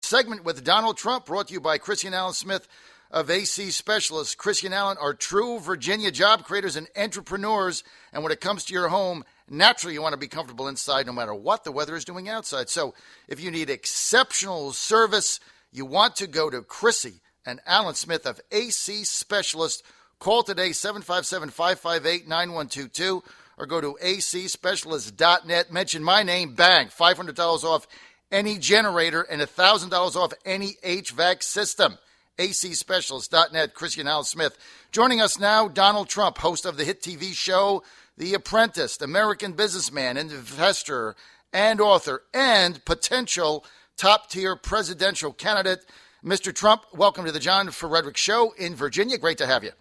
Segment with Donald Trump, brought to you by Christian Allen Smith of AC Specialists. Christian Allen are true Virginia job creators and entrepreneurs. And when it comes to your home, naturally you want to be comfortable inside no matter what the weather is doing outside. So if you need exceptional service, you want to go to Chrissy and Allen Smith of AC Specialists. Call today, 757-558-9122, or go to acspecialists.net. Mention my name, bang, $500 off any generator and $1,000 off any HVAC system. acspecialists.net, Christian Allen Smith. Joining us now, Donald Trump, host of the hit TV show The Apprentice, American businessman, investor, and author, and potential top-tier presidential candidate. Mr. Trump, welcome to the John Fredericks Show in Virginia. Great to have you.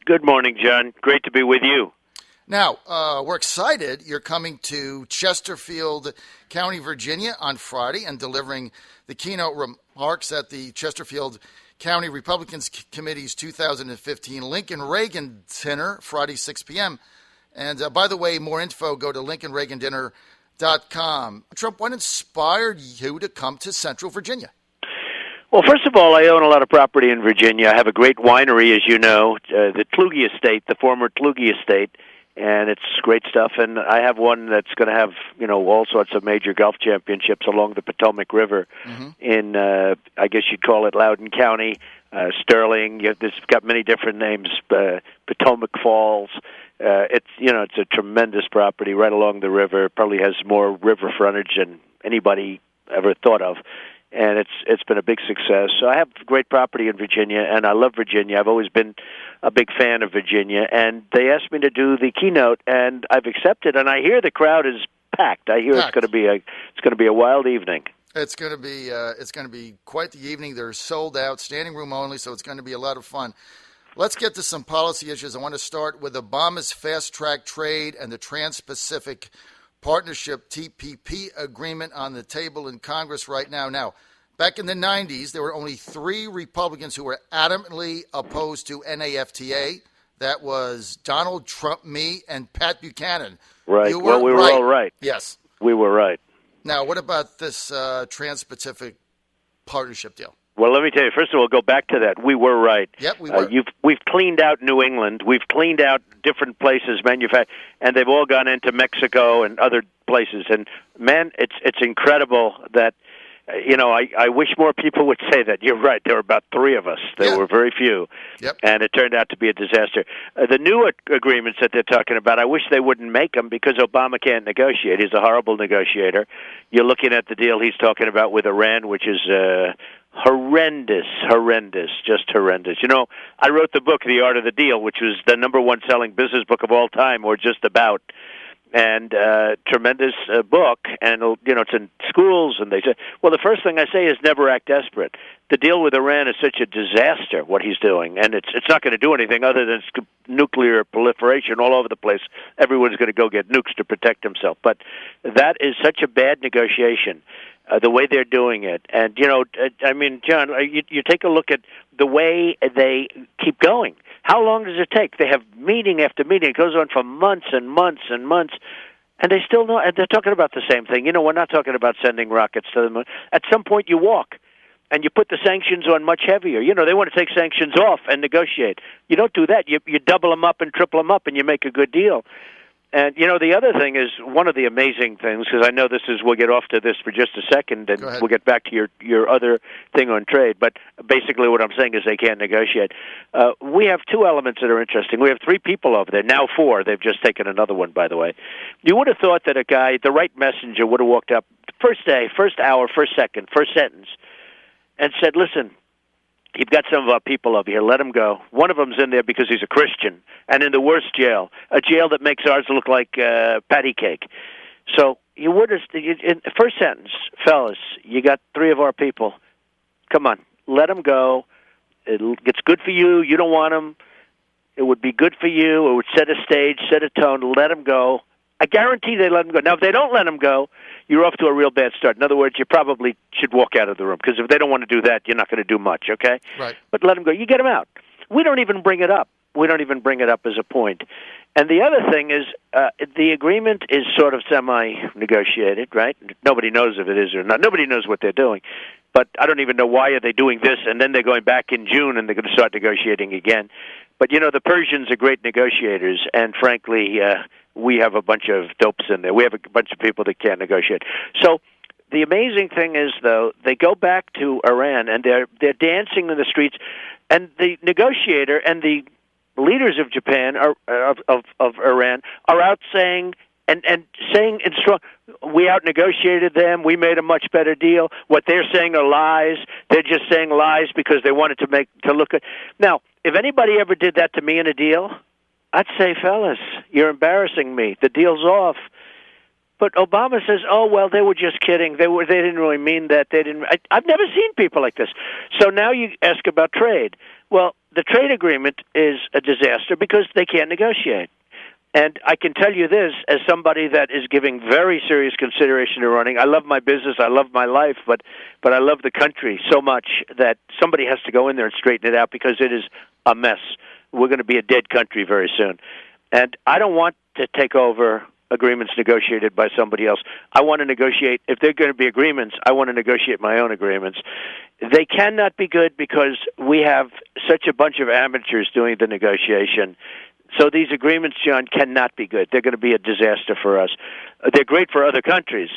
Good morning, John. Great to be with you. Now, we're excited. You're coming to Chesterfield County, Virginia on Friday and delivering the keynote remarks at the Chesterfield County Republicans Committee's 2015 Lincoln Reagan Dinner, Friday, 6 p.m. And by the way, more info, go to LincolnReaganDinner.com. Trump, what inspired you to come to Central Virginia? Well, first of all, I own a lot of property in Virginia. I have a great winery, as you know, the Kluge Estate, the former Kluge Estate. And it's great stuff. And I have one that's going to have, all sorts of major golf championships along the Potomac River in, I guess you'd call it Loudoun County, Sterling. It's got many different names, Potomac Falls. It's a tremendous property right along the river. It probably has more river frontage than anybody ever thought of. And it's been a big success. So I have great property in Virginia, and I love Virginia. I've always been a big fan of Virginia, and they asked me to do the keynote, and I've accepted. And I hear the crowd is packed. I hear it's going to be a wild evening. It's going to be quite the evening. They're sold out, standing room only, so it's going to be a lot of fun. Let's get to some policy issues. I want to start with Obama's fast-track trade and the Trans-Pacific Partnership TPP agreement on the table in Congress right now. Now, back in the 90s, there were only 3 Republicans who were adamantly opposed to NAFTA. That was Donald Trump, me, and Pat Buchanan. Right. We were all right. Yes. We were right. Now, what about this Trans-Pacific Partnership deal? Well, let me tell you, first of all, go back to that. We were right. Yep, we were. We've cleaned out New England. We've cleaned out different places, and they've all gone into Mexico and other places. And, man, it's incredible that, I wish more people would say that. You're right. There were about 3 of us. There were very few. Yep. And it turned out to be a disaster. The new agreements that they're talking about, I wish they wouldn't make them because Obama can't negotiate. He's a horrible negotiator. You're looking at the deal he's talking about with Iran, which is horrendous, just horrendous. I wrote the book, The Art of the Deal, which was the #1 selling business book of all time, or just about. And tremendous book, and it's in schools, and they say, well, the first thing I say is never act desperate. The deal with Iran is such a disaster, what he's doing, and it's not going to do anything other than nuclear proliferation all over the place. Everyone's going to go get nukes to protect himself, but that is such a bad negotiation. The way they're doing it. And, John, you take a look at the way they keep going. How long does it take? They have meeting after meeting. It goes on for months and months and months. And they still know, and they're talking about the same thing. We're not talking about sending rockets to the moon. At some point you walk, and you put the sanctions on much heavier. They want to take sanctions off and negotiate. You don't do that. You double them up and triple them up, and you make a good deal. And, the other thing is one of the amazing things, because I know we'll get off to this for just a second, and we'll get back to your other thing on trade. But basically what I'm saying is they can't negotiate. We have 2 elements that are interesting. We have 3 people over there, now 4. They've just taken another one, by the way. You would have thought that a guy, the right messenger, would have walked up first day, first hour, first second, first sentence, and said, listen, you've got some of our people over here. Let them go. One of them's in there because he's a Christian and in the worst jail, a jail that makes ours look like patty cake. So you would have, in the first sentence, fellas, you got 3 of our people. Come on, let them go. It's good for you. You don't want them. It would be good for you. It would set a stage, set a tone. Let them go. I guarantee they let them go. Now, if they don't let them go, you're off to a real bad start. In other words, you probably should walk out of the room, because if they don't want to do that, you're not going to do much, okay? Right. But let them go. You get them out. We don't even bring it up. We don't even bring it up as a point. And the other thing is the agreement is sort of semi-negotiated, right? Nobody knows if it is or not. Nobody knows what they're doing. But I don't even know why are they doing this, and then they're going back in June, and they're going to start negotiating again. But, the Persians are great negotiators, and frankly, we have a bunch of dopes in there. We have a bunch of people that can't negotiate. So the amazing thing is, though, they go back to Iran, and they're dancing in the streets, and the negotiator and the leaders of Japan of Iran are out saying and saying in strong, we out negotiated them, we made a much better deal. What they're saying are lies. They're just saying lies because they wanted to look at. Now, if anybody ever did that to me in a deal, I'd say, fellas, you're embarrassing me. The deal's off. But Obama says, "Oh well, they were just kidding. They didn't really mean that. They didn't." I've never seen people like this. So now you ask about trade. Well, the trade agreement is a disaster because they can't negotiate. And I can tell you this, as somebody that is giving very serious consideration to running. I love my business, I love my life, but I love the country so much that somebody has to go in there and straighten it out because it is a mess. We're going to be a dead country very soon. And I don't want to take over agreements negotiated by somebody else. I want to negotiate. If they're going to be agreements, I want to negotiate my own agreements. They cannot be good because we have such a bunch of amateurs doing the negotiation. So these agreements, John, cannot be good. They're going to be a disaster for us. They're great for other countries,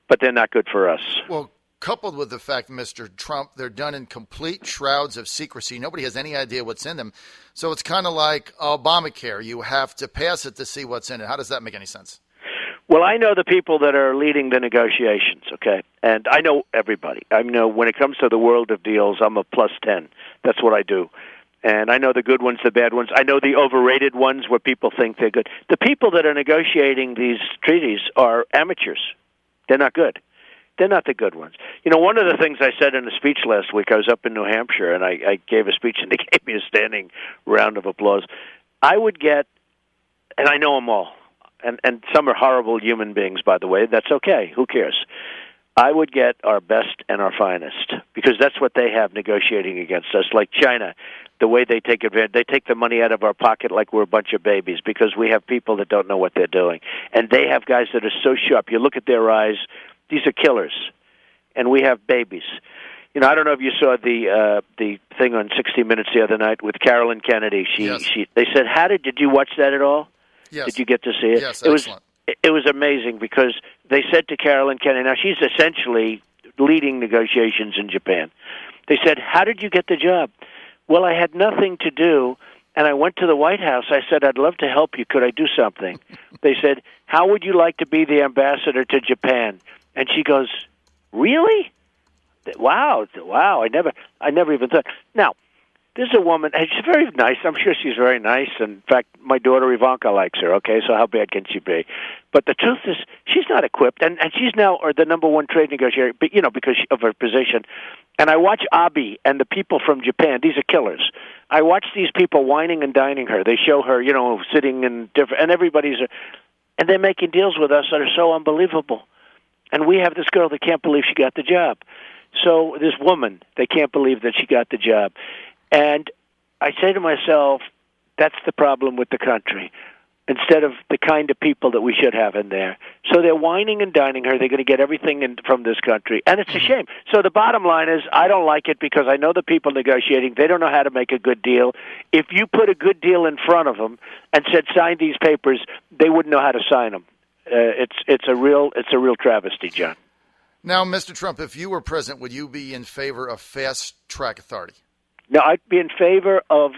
but they're not good for us. Well, coupled with the fact, Mr. Trump, they're done in complete shrouds of secrecy. Nobody has any idea what's in them. So it's kind of like Obamacare. You have to pass it to see what's in it. How does that make any sense? Well, I know the people that are leading the negotiations, okay? And I know everybody. I know when it comes to the world of deals, I'm a plus 10. That's what I do. And I know the good ones, the bad ones. I know the overrated ones where people think they're good. The people that are negotiating these treaties are amateurs. They're not good. They're not the good ones. One of the things I said in a speech last week, I was up in New Hampshire, and I gave a speech, and they gave me a standing round of applause. I would get, and I know them all, and some are horrible human beings, by the way. That's okay. Who cares? I would get our best and our finest, because that's what they have negotiating against us, like China. The way they take advantage, they take the money out of our pocket like we're a bunch of babies because we have people that don't know what they're doing. And they have guys that are so sharp. You look at their eyes, these are killers. And we have babies. I don't know if you saw the thing on 60 Minutes the other night with Carolyn Kennedy. Yes. They said, did you watch that at all? Yes. Did you get to see it? Yes, excellent. It was amazing because they said to Carolyn Kennedy, now she's essentially leading negotiations in Japan. They said, how did you get the job? Well, I had nothing to do, and I went to the White House. I said, I'd love to help you. Could I do something? They said, how would you like to be the ambassador to Japan? And she goes, really? Wow. I never even thought. Now, this is a woman, and she's very nice. I'm sure she's very nice. In fact, my daughter Ivanka likes her, okay? So how bad can she be? But the truth is, she's not equipped, and she's now the number one trade negotiator, because of her position. And I watch Abe and the people from Japan. These are killers. I watch these people whining and dining her. They show her, sitting in different, and everybody's, and they're making deals with us that are so unbelievable. And we have this girl that can't believe she got the job. So this woman, they can't believe that she got the job. And I say to myself, that's the problem with the country, instead of the kind of people that we should have in there. So they're whining and dining her. They're going to get everything from this country. And it's a shame. So the bottom line is I don't like it because I know the people negotiating, they don't know how to make a good deal. If you put a good deal in front of them and said, sign these papers, they wouldn't know how to sign them. It's a real travesty, John. Now, Mr. Trump, if you were president, would you be in favor of fast-track authority? No, I'd be in favor of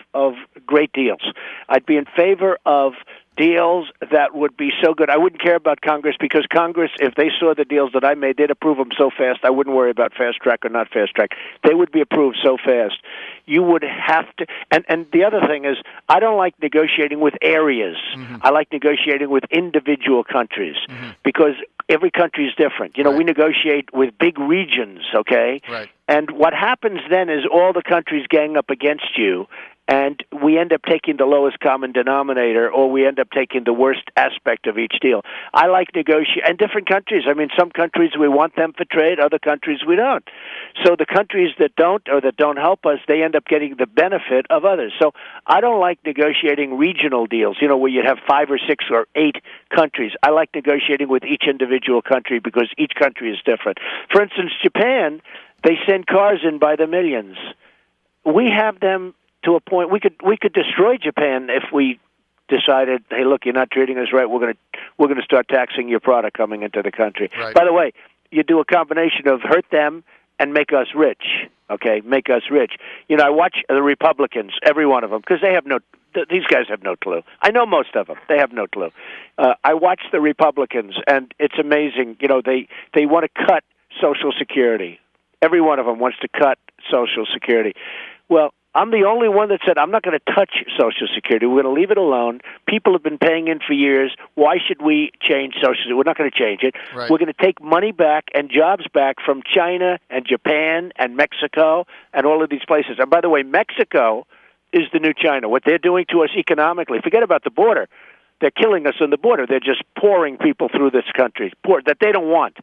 great deals. I'd be in favor of deals that would be so good. I wouldn't care about Congress because Congress, if they saw the deals that I made, they'd approve them so fast. I wouldn't worry about fast track or not fast track. They would be approved so fast. You would have to, and the other thing is, I don't like negotiating with areas. Mm-hmm. I like negotiating with individual countries because every country is different. We negotiate with big regions, okay? Right. And what happens then is all the countries gang up against you, and we end up taking the lowest common denominator, or we end up taking the worst aspect of each deal. I like negotiate, and different countries. I mean, some countries we want them for trade, other countries we don't. So the countries that don't or that don't help us, they end up getting the benefit of others. So I don't like negotiating regional deals, where you have 5 or 6 or 8 countries. I like negotiating with each individual country because each country is different. For instance, Japan, They send cars in by the millions. We have them to a point we could destroy Japan if we decided, hey, look, you're not treating us right. We're going to start taxing your product coming into the country. Right. By the way, you do a combination of hurt them and make us rich. Okay, make us rich. I watch the Republicans, every one of them, because these guys have no clue. I know most of them. They have no clue. I watch the Republicans, and it's amazing. They want to cut Social Security. Every one of them wants to cut Social Security. Well, I'm the only one that said, I'm not going to touch Social Security. We're going to leave it alone. People have been paying in for years. Why should we change Social Security? We're not going to change it. Right. We're going to take money back and jobs back from China and Japan and Mexico and all of these places. And by the way, Mexico is the new China. What they're doing to us economically, forget about the border. They're killing us on the border. They're just pouring people through this country that they don't want.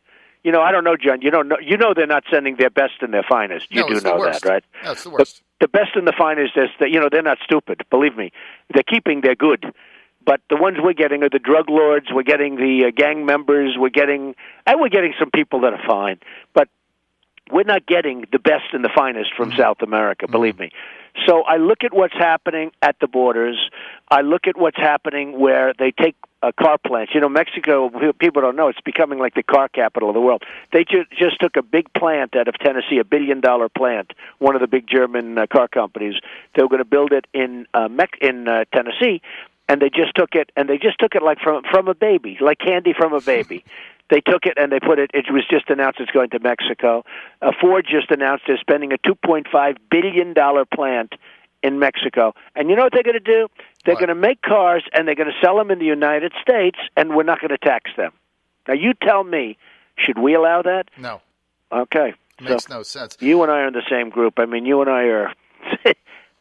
I don't know, John. You know they're not sending their best and their finest. You do know that, right? No, it's the worst. The best and the finest is that, they're not stupid. Believe me. They're keeping their good. But the ones we're getting are the drug lords. We're getting the gang members. We're getting some people that are fine. But we're not getting the best and the finest from South America, believe me. So I look at what's happening at the borders. I look at what's happening where they take car plants. Mexico, people don't know, it's becoming like the car capital of the world. They just took a big plant out of Tennessee, $1 billion plant, one of the big German car companies. They were going to build it in Tennessee, and they just took it like from a baby, like candy from a baby. They took it and they put it. It was just announced it's going to Mexico. Ford just announced they're spending a $2.5 billion plant in Mexico. And you know what they're going to do? They're going to make cars and they're going to sell them in the United States, and we're not going to tax them. Now, you tell me, should we allow that? No. Okay. Makes no sense. You and I are in the same group. I mean, you and I are.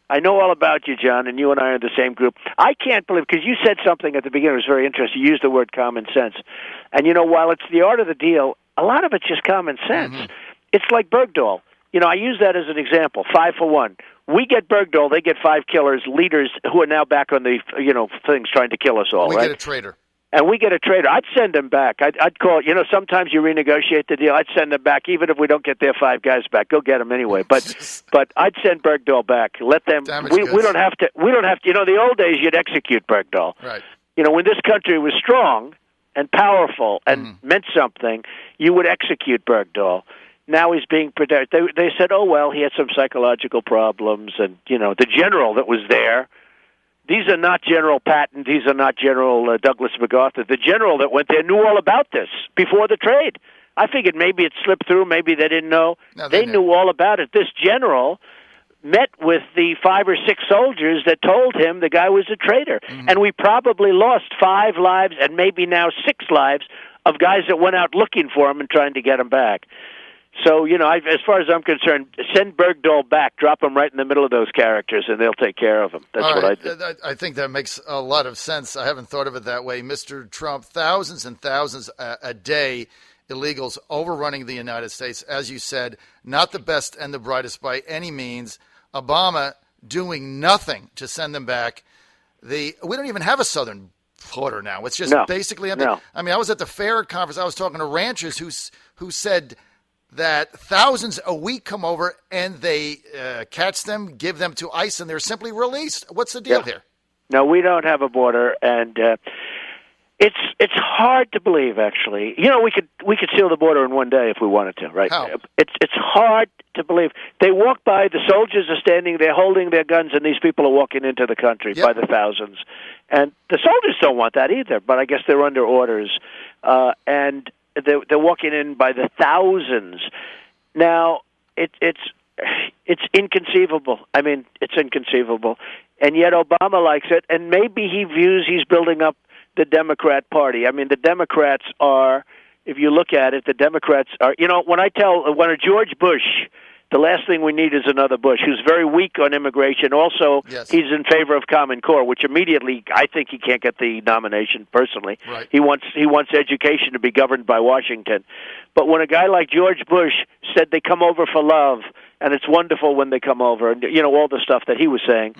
I know all about you, John, and you and I are in the same group. I can't believe, because you said something at the beginning that was very interesting. You used the word common sense. And, while it's the art of the deal, a lot of it's just common sense. Mm-hmm. It's like Bergdahl. I use that as an example, 5 for 1. We get Bergdahl, they get 5 killers, leaders who are now back on the, things trying to kill us all, we right? We get a traitor. And we get a traitor. I'd send them back. I'd call, sometimes you renegotiate the deal. I'd send them back, even if we don't get their 5 guys back. Go get them anyway. But I'd send Bergdahl back. Let them, we don't have to, the old days you'd execute Bergdahl. Right. When this country was strong and powerful and meant something, you would execute Bergdahl. Now he's being protected. They said, oh, well, he had some psychological problems. And, the general that was there, these are not General Patton. These are not General Douglas MacArthur. The general that went there knew all about this before the trade. I figured maybe it slipped through. Maybe they didn't know. No, they knew all about it. This general met with the 5 or 6 soldiers that told him the guy was a traitor. Mm-hmm. And we probably lost 5 lives and maybe now 6 lives of guys that went out looking for him and trying to get him back. So, as far as I'm concerned, send Bergdahl back, drop him right in the middle of those characters, and they'll take care of him. That's what I do. I think that makes a lot of sense. I haven't thought of it that way. Mr. Trump, thousands and thousands a day, illegals overrunning the United States. As you said, not the best and the brightest by any means. Obama doing nothing to send them back. We don't even have a southern border now. It's just basically empty. No. I mean, I was at the fair conference. I was talking to ranchers who said that thousands a week come over and they catch them, give them to ICE, and they're simply released. What's the deal here? No, we don't have a border, and it's hard to believe. Actually, we could seal the border in one day if we wanted to, right? How? It's hard to believe. They walk by, the soldiers are standing there holding their guns, and these people are walking into the country by the thousands. And the soldiers don't want that either, but I guess they're under orders, and they're walking in by the thousands. Now, it's inconceivable. I mean, it's inconceivable. And yet Obama likes it, and maybe he views he's building up the Democrat Party. I mean, the Democrats are, if you look at it, the Democrats are, when a George Bush, the last thing we need is another Bush, who's very weak on immigration. Also, he's in favor of Common Core, which immediately, I think he can't get the nomination personally. Right. He wants education to be governed by Washington. But when a guy like George Bush said they come over for love, and it's wonderful when they come over, and all the stuff that he was saying,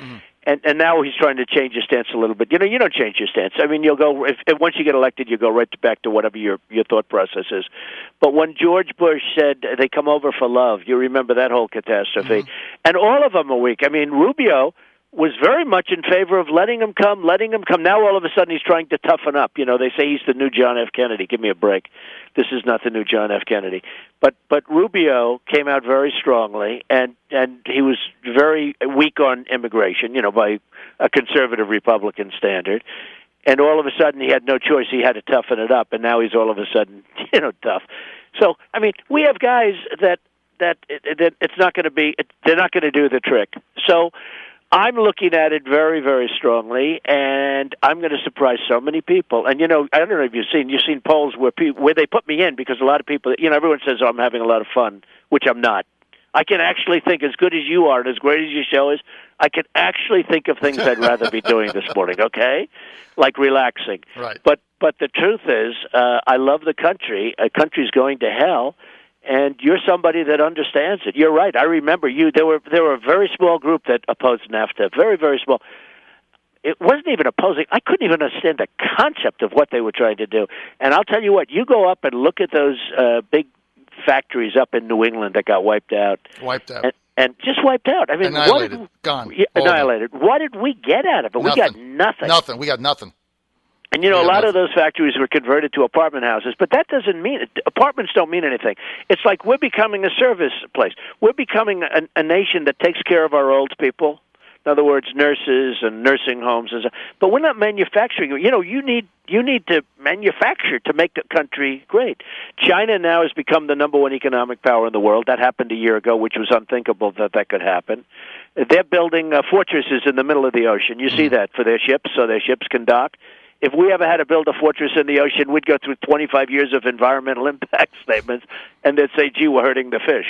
And now he's trying to change his stance a little bit. You don't change your stance. I mean, you'll go if once you get elected, you go right back to whatever your thought process is. But when George Bush said they come over for love, you remember that whole catastrophe. Mm-hmm. And all of them are weak. I mean, Rubio was very much in favor of letting him come. Now all of a sudden he's trying to toughen up. They say he's the new John F. Kennedy. Give me a break. This is not the new John F. Kennedy. But Rubio came out very strongly, and he was very weak on immigration, by a conservative Republican standard. And all of a sudden he had no choice. He had to toughen it up, and now he's all of a sudden, tough. So, I mean, we have guys that it's not going to be, they're not going to do the trick. So, I'm looking at it very, very strongly, and I'm going to surprise so many people. And I don't know if you've seen polls where they put me in, because a lot of people, everyone says, I'm having a lot of fun, which I'm not. I can actually think, as good as you are and as great as your show is, I can actually think of things I'd rather be doing this morning. Okay, like relaxing. Right. But the truth is, I love the country. A country's going to hell. And you're somebody that understands it. You're right. I remember you. There were a very small group that opposed NAFTA. Very, very small. It wasn't even opposing. I couldn't even understand the concept of what they were trying to do. And I'll tell you what. You go up and look at those big factories up in New England that got wiped out. And just wiped out. I mean, annihilated. Gone. Yeah, annihilated. What did we get out of it? Nothing. We got nothing. Nothing. We got nothing. And, a lot of those factories were converted to apartment houses, but that doesn't mean it. Apartments don't mean anything. It's like we're becoming a service place. We're becoming a nation that takes care of our old people. In other words, nurses and nursing homes. But we're not manufacturing. You need to manufacture to make the country great. China now has become the number one economic power in the world. That happened a year ago, which was unthinkable that could happen. They're building fortresses in the middle of the ocean. You see that for their ships, so their ships can dock. If we ever had to build a fortress in the ocean, we'd go through 25 years of environmental impact statements, and they'd say, gee, we're hurting the fish,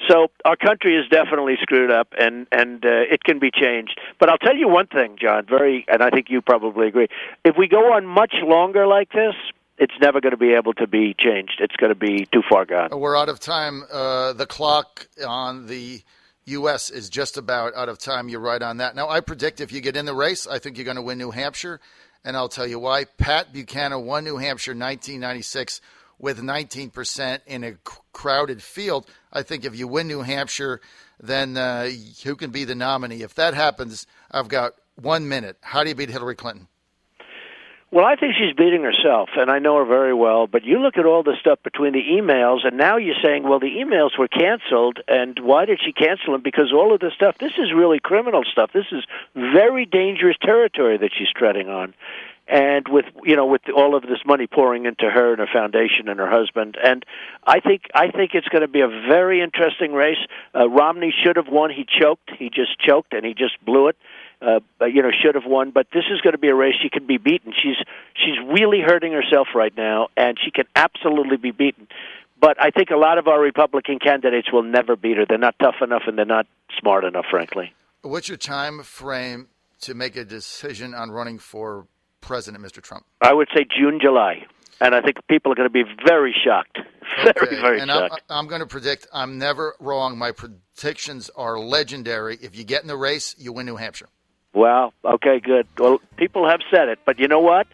So our country is definitely screwed up, and it can be changed. But I'll tell you one thing, John, and I think you probably agree. If we go on much longer like this, it's never going to be able to be changed. It's going to be too far gone. We're out of time. The clock on the U.S. is just about out of time. You're right on that. Now, I predict if you get in the race, I think you're going to win New Hampshire. And I'll tell you why. Pat Buchanan won New Hampshire 1996 with 19% in a crowded field. I think if you win New Hampshire, then who can be the nominee? If that happens, I've got 1 minute. How do you beat Hillary Clinton? Well, I think she's beating herself, and I know her very well. But you look at all the stuff between the emails, and now you're saying, well, the emails were canceled, and why did she cancel them? Because all of this stuff, this is really criminal stuff. This is very dangerous territory that she's treading on. And with all of this money pouring into her and her foundation and her husband, and I think it's going to be a very interesting race. Romney should have won. He choked. He just choked, and he just blew it. Should have won, but this is going to be a race she can be beaten. She's really hurting herself right now, and she can absolutely be beaten. But I think a lot of our Republican candidates will never beat her. They're not tough enough, and they're not smart enough, frankly. What's your time frame to make a decision on running for president, Mr. Trump? I would say June, July. And I think people are going to be very shocked. Very shocked. I'm going to predict I'm never wrong. My predictions are legendary. If you get in the race, you win New Hampshire. Well, okay, good. Well, people have said it, but you know what?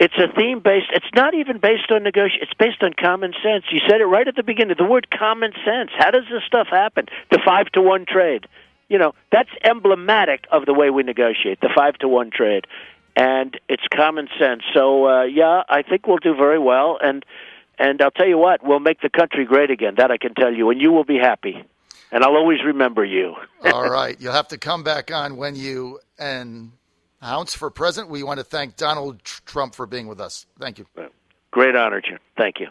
It's a theme-based. It's not even based on negotiation. It's based on common sense. You said it right at the beginning. The word common sense. How does this stuff happen? The 5-to-1 trade. That's emblematic of the way we negotiate, the 5-to-1 trade. And it's common sense. So, I think we'll do very well. And I'll tell you what, we'll make the country great again. That I can tell you. And you will be happy. And I'll always remember you. All right. You'll have to come back on when you announce for president. We want to thank Donald Trump for being with us. Thank you. Great honor, Jim. Thank you.